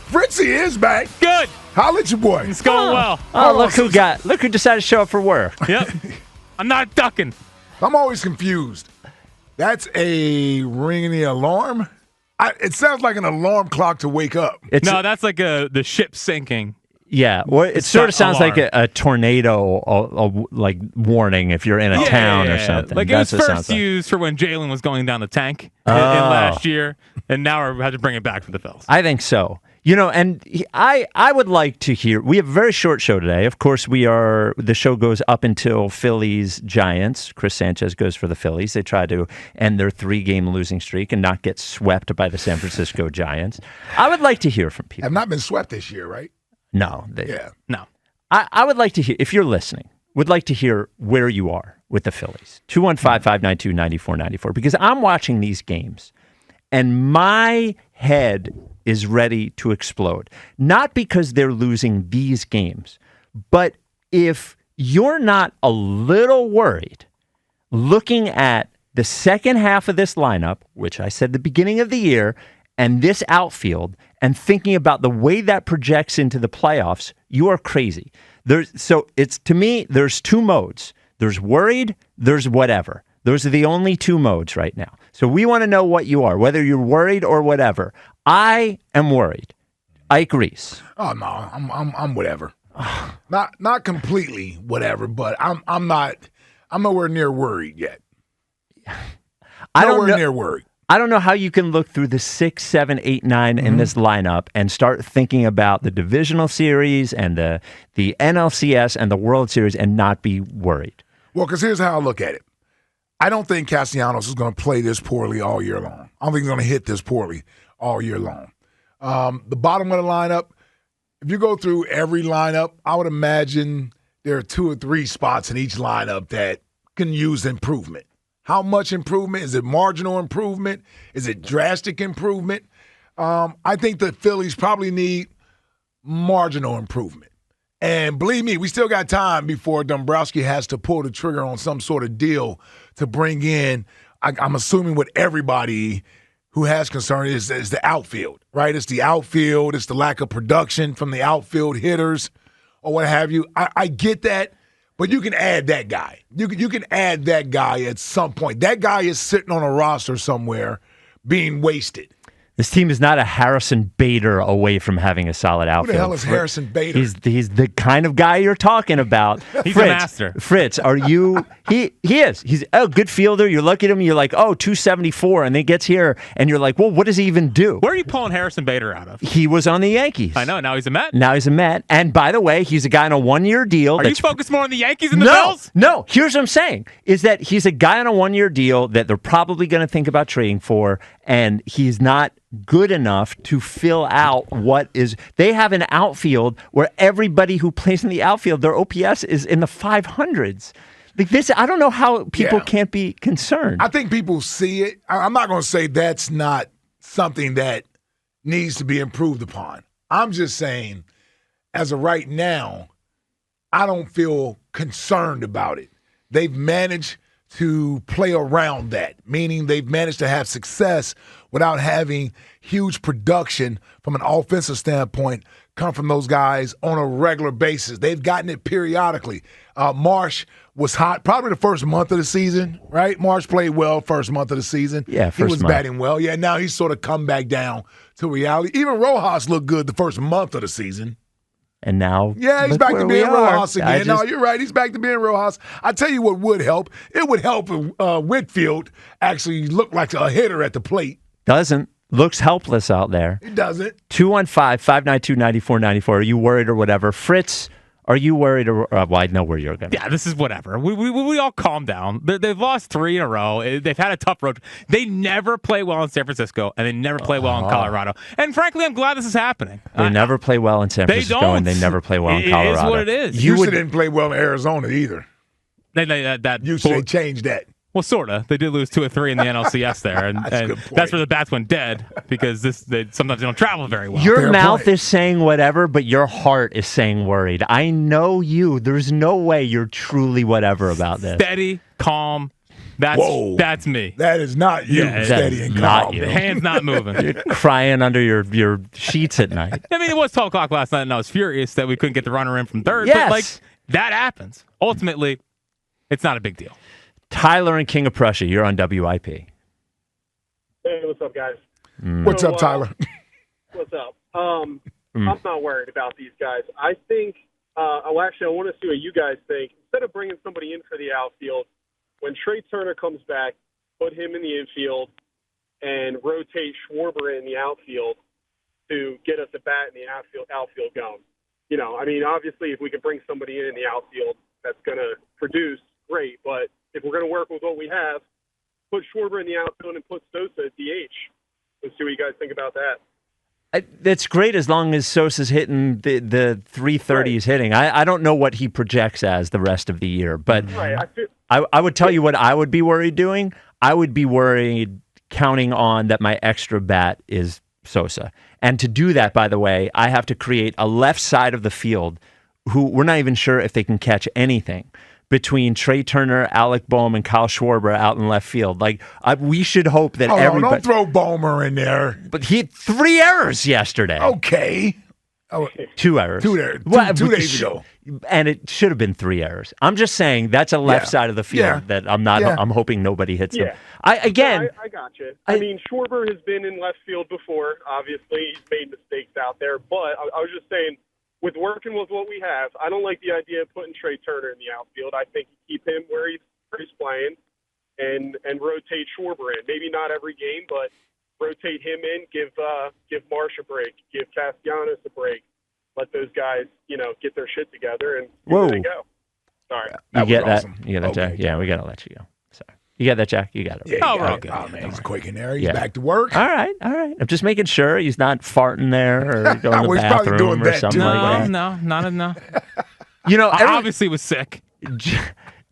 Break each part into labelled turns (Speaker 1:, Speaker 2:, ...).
Speaker 1: Fritzy is back.
Speaker 2: Good.
Speaker 1: Holla at your boy.
Speaker 2: It's going well.
Speaker 3: Oh, look who decided to show up for work.
Speaker 2: Yep. I'm not ducking.
Speaker 1: I'm always confused. That's a ringing the alarm? It sounds like an alarm clock to wake up.
Speaker 2: That's like the ship sinking.
Speaker 3: Yeah, well, it sort of sounds like a tornado, like warning if you're in a town or something.
Speaker 2: Like
Speaker 3: That's
Speaker 2: it was
Speaker 3: what
Speaker 2: first used for when Jalen was going down the tank in last year, and now we had to bring it back for the Phils.
Speaker 3: I think so. And I would like to hear. We have a very short show today. Of course, the show goes up until Phillies Giants. Chris Sanchez goes for the Phillies. They try to end their 3-game losing streak and not get swept by the San Francisco Giants. I would like to hear from people.
Speaker 1: Have not been swept this year, right?
Speaker 3: No.
Speaker 2: No.
Speaker 3: I would like to hear, if you're listening, would like to hear where you are with the Phillies. 215-592-9494. Because I'm watching these games, and my head is ready to explode. Not because they're losing these games, but if you're not a little worried looking at the second half of this lineup, which I said the beginning of the year, and this outfield, and thinking about the way that projects into the playoffs, you are crazy. To me, there's two modes. There's worried, there's whatever. Those are the only two modes right now. So we want to know what you are, whether you're worried or whatever. I am worried. Ike Reese.
Speaker 1: Oh no, I'm whatever. Not completely whatever, but I'm nowhere near worried yet. Nowhere near worried.
Speaker 3: I don't know how you can look through the 6, 7, 8, 9 in this lineup and start thinking about the divisional series and the NLCS and the World Series and not be worried.
Speaker 1: Well, because here's how I look at it. I don't think Castellanos is going to play this poorly all year long. I don't think he's going to hit this poorly all year long. The bottom of the lineup, if you go through every lineup, I would imagine there are 2 or 3 spots in each lineup that can use improvement. How much improvement? Is it marginal improvement? Is it drastic improvement? I think the Phillies probably need marginal improvement. And believe me, we still got time before Dombrowski has to pull the trigger on some sort of deal to bring in, I'm assuming what everybody who has concern is the outfield, right? It's the outfield. It's the lack of production from the outfield hitters or what have you. I get that, but you can add that guy. You can add that guy at some point. That guy is sitting on a roster somewhere being wasted.
Speaker 3: This team is not a Harrison Bader away from having a solid outfield.
Speaker 1: Who the hell is Harrison Bader?
Speaker 3: He's the kind of guy you're talking about.
Speaker 2: He's a master.
Speaker 3: Fritz, are you? He is. He's a good fielder. You look at him, you're like, 274, and then he gets here, and you're like, well, what does he even do?
Speaker 2: Where are you pulling Harrison Bader out of?
Speaker 3: He was on the Yankees.
Speaker 2: I know. Now he's a Met.
Speaker 3: And by the way, he's a guy on a 1-year deal.
Speaker 2: Are you focused more on the Yankees than the Bills?
Speaker 3: No. Here's what I'm saying, is that he's a guy on a 1-year deal that they're probably going to think about trading for, and he's not good enough to fill out what is. They have an outfield where everybody who plays in the outfield, their OPS is in the 500s. Like this, I don't know how people can't be concerned.
Speaker 1: I think people see it. I'm not going to say that's not something that needs to be improved upon. I'm just saying, as of right now, I don't feel concerned about it. They've managed to play around that, meaning they've managed to have success without having huge production from an offensive standpoint come from those guys on a regular basis. They've gotten it periodically. Marsh was hot probably the first month of the season, right? Marsh played well first month of the season.
Speaker 3: Yeah,
Speaker 1: he was batting well. Yeah, now he's sort of come back down to reality. Even Rojas looked good the first month of the season.
Speaker 3: And now,
Speaker 1: he's back to being Rojas again. No, you're right. He's back to being Rojas. I tell you what would help. It would help if Whitfield actually looked like a hitter at the plate.
Speaker 3: Doesn't. Looks helpless out there.
Speaker 1: It doesn't.
Speaker 3: 215-592-9494. Are you worried or whatever? Fritz, are you worried or well, I know where you're going.
Speaker 2: Yeah, this is whatever. We all calm down. They've lost 3 in a row. They've had a tough road. They never play well in San Francisco, and they never play well in Colorado. And frankly, I'm glad this is happening.
Speaker 3: They never play well in San Francisco, and they never play well in Colorado.
Speaker 2: It is what it is.
Speaker 1: Houston didn't play well in Arizona either.
Speaker 2: They
Speaker 1: changed that.
Speaker 2: Well, sort of. They did lose 2 or 3 in the NLCS there, and that's where the bats went dead because sometimes they don't travel very well.
Speaker 3: Your mouth is saying whatever, but your heart is saying worried. I know you. There's no way you're truly whatever about this.
Speaker 2: Steady, calm, That's me.
Speaker 1: That is not you,
Speaker 2: Yeah,
Speaker 1: steady and
Speaker 3: not
Speaker 1: calm.
Speaker 3: you.
Speaker 2: The hand's not moving.
Speaker 3: You're crying under your sheets at night.
Speaker 2: I mean, it was 12 o'clock last night, and I was furious that we couldn't get the runner in from third.
Speaker 3: Yes.
Speaker 2: But, like, that happens. Ultimately, it's not a big deal.
Speaker 3: Tyler and King of Prussia, you're on WIP.
Speaker 4: Hey, what's up, guys?
Speaker 1: What's up, Tyler?
Speaker 4: What's up? I'm not worried about these guys. I think, I want to see what you guys think. Instead of bringing somebody in for the outfield, when Trey Turner comes back, put him in the infield and rotate Schwarber in the outfield to get us a bat in the outfield going. You know, I mean, obviously, if we can bring somebody in the outfield that's going to produce, great. But if we're going to work with what we have, put Schwarber in the outfield and put Sosa at DH. Let's see what you guys think about that.
Speaker 3: That's great as long as Sosa's hitting the 330 he's hitting. I don't know what he projects as the rest of the year, but I would tell you what I would be worried doing. I would be worried counting on that my extra bat is Sosa. And to do that, by the way, I have to create a left side of the field who we're not even sure if they can catch anything between Trey Turner, Alec Boehm, and Kyle Schwarber out in left field. Like, we should hope that everybody...
Speaker 1: Don't throw Boehmer in there.
Speaker 3: But he had 3 errors yesterday.
Speaker 1: Okay.
Speaker 3: 2 errors.
Speaker 1: 2 errors.
Speaker 3: Well,
Speaker 1: two days ago.
Speaker 3: And it should have been 3 errors. I'm just saying that's a left side of the field that I'm not. I'm hoping nobody hits them.
Speaker 4: I got you. I mean, Schwarber has been in left field before. Obviously, he's made mistakes out there. But I was just saying, with working with what we have, I don't like the idea of putting Trey Turner in the outfield. I think you keep him where he's playing and rotate Schwarber in. Maybe not every game, but rotate him in. Give Marsh a break. Give Castellanos a break. Let those guys, get their shit together and there they go. Sorry.
Speaker 3: You get that?
Speaker 1: Awesome.
Speaker 3: You get that, Jack? Yeah, we got to let you go. Sorry. You got that, Jack? You got it.
Speaker 1: Yeah,
Speaker 2: we're all good.
Speaker 1: Oh, man, he's quick in there. He's back to work.
Speaker 3: All right. I'm just making sure he's not farting there or going to the bathroom or something like that.
Speaker 2: No, not enough.
Speaker 3: Obviously
Speaker 2: was sick.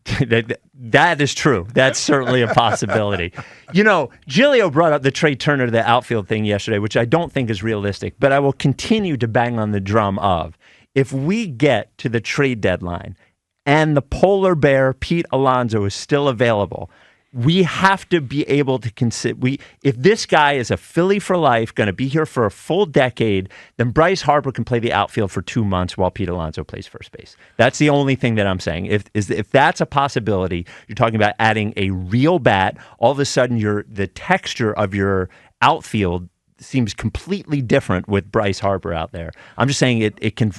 Speaker 3: That is true. That's certainly a possibility. Giglio brought up the Trey Turner to the outfield thing yesterday, which I don't think is realistic, but I will continue to bang on the drum of if we get to the trade deadline and the polar bear Pete Alonso is still available, we have to be able to consider. If this guy is a Philly for life, going to be here for a full decade, then Bryce Harper can play the outfield for 2 months while Pete Alonso plays first base. That's the only thing that I'm saying. If that's a possibility, you're talking about adding a real bat. All of a sudden, the texture of your outfield seems completely different with Bryce Harper out there. I'm just saying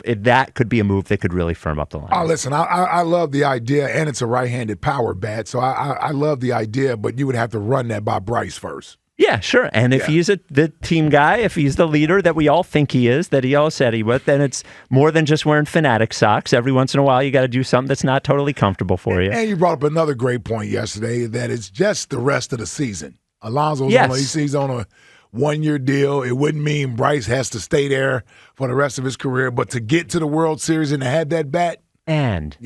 Speaker 3: that could be a move that could really firm up the line.
Speaker 1: Oh, listen, I love the idea, and it's a right-handed power bat, so I love the idea, but you would have to run that by Bryce first.
Speaker 3: Yeah, sure. And if he's the team guy, if he's the leader that we all think he is, that he all said he would, then it's more than just wearing Fanatic socks. Every once in a while, you got to do something that's not totally comfortable for you.
Speaker 1: And you brought up another great point yesterday, that it's just the rest of the season. Alonso's he's on a one-year deal. It wouldn't mean Bryce has to stay there for the rest of his career, but to get to the World Series and to have that bat.
Speaker 3: And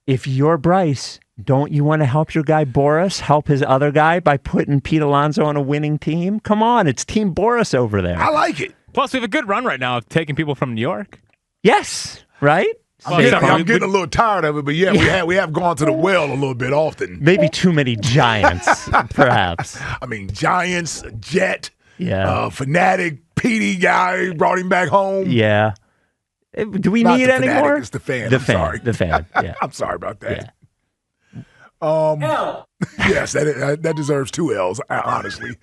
Speaker 3: if you're Bryce, don't you want to help your guy Boris help his other guy by putting Pete Alonso on a winning team? Come on, it's Team Boris over there.
Speaker 1: I like it.
Speaker 2: Plus, we have a good run right now of taking people from New York.
Speaker 3: Yes, right?
Speaker 1: I'm getting a little tired of it, but we have gone to the well a little bit often.
Speaker 3: Maybe too many Giants, perhaps.
Speaker 1: I mean, Giants, Jet.
Speaker 3: Yeah.
Speaker 1: Fanatic, PD guy brought him back home.
Speaker 3: Yeah. Do we
Speaker 1: Not
Speaker 3: need
Speaker 1: the
Speaker 3: any
Speaker 1: Fanatic,
Speaker 3: more?
Speaker 1: It's the fan.
Speaker 3: The
Speaker 1: I'm
Speaker 3: fan.
Speaker 1: sorry.
Speaker 3: The fan. Yeah.
Speaker 1: I'm sorry about that.
Speaker 3: Yeah.
Speaker 1: Yes, that deserves 2 L's, honestly.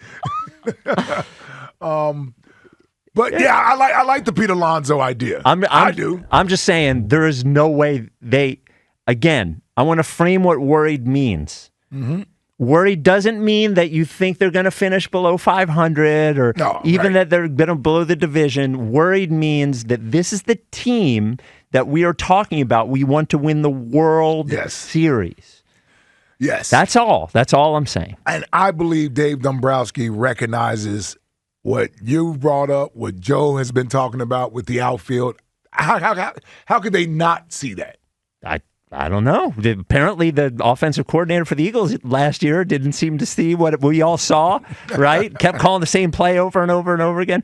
Speaker 1: But I like the Pete Alonso idea. I do.
Speaker 3: I'm just saying there is no way I want to frame what worried means. Mm-hmm. Worried doesn't mean that you think they're going to finish below 500 or that they're going to blow the division. Worried means that this is the team that we are talking about. We want to win the World Series.
Speaker 1: Yes.
Speaker 3: That's all. That's all I'm saying.
Speaker 1: And I believe Dave Dombrowski recognizes what you brought up, what Joe has been talking about with the outfield. How could they not see that?
Speaker 3: I don't know. Apparently, the offensive coordinator for the Eagles last year didn't seem to see what we all saw, right? Kept calling the same play over and over and over again.